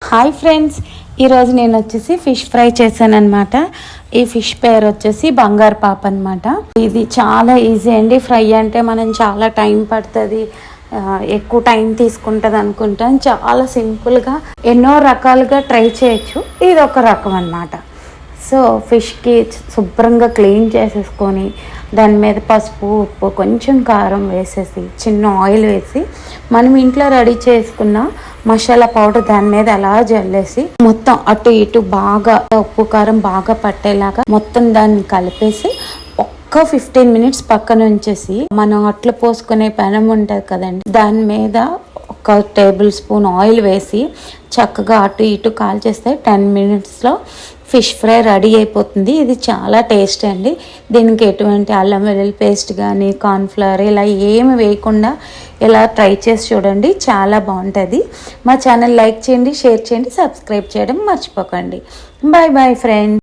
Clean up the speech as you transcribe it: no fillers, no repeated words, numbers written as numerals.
Hi friends, ఈరోజు నేను వచ్చేసి ఫిష్ ఫ్రై చేశాను అనమాట. ఈ ఫిష్ పేరు వచ్చేసి బంగారు పాప అనమాట. ఇది చాలా ఈజీ అండి. ఫ్రై అంటే మనం చాలా టైం పడుతుంది, ఎక్కువ టైం తీసుకుంటుంది అనుకుంటాం. చాలా సింపుల్గా ఎన్నో రకాలుగా ట్రై చేయొచ్చు. ఇది ఒక రకం అనమాట. సో ఫిష్కి శుభ్రంగా క్లీన్ చేసేసుకొని దాని మీద పసుపు, ఉప్పు, కొంచెం కారం వేసేసి చిన్న ఆయిల్ వేసి మనం ఇంట్లో రెడీ చేసుకున్న మసాలా పౌడర్ దాని మీద అలా జల్లేసి మొత్తం అటు ఇటు బాగా ఉప్పు కారం బాగా పట్టేలాగా మొత్తం దాన్ని కలిపేసి ఒక్క 15 మినిట్స్ పక్కన ఉంచేసి మనం అట్లు పోసుకునే పెనం ఉంటుంది కదండి, దాని మీద ఒక టేబుల్ స్పూన్ ఆయిల్ వేసి చక్కగా అటు ఇటు కాల్ చేస్తే 10 మినిట్స్లో ఫిష్ ఫ్రై రెడీ అయిపోతుంది. ఇది చాలా టేస్ట్ అండి. దీనికి ఎటువంటి అల్లం వెల్లుల్లి పేస్ట్ కానీ కార్న్ఫ్లవర్ ఇలా ఏమి వేయకుండా ఇలా ట్రై చేసి చూడండి, చాలా బాగుంటుంది. మా ఛానల్ లైక్ చేయండి, షేర్ చేయండి, సబ్స్క్రైబ్ చేయడం మర్చిపోకండి. Bye bye friends.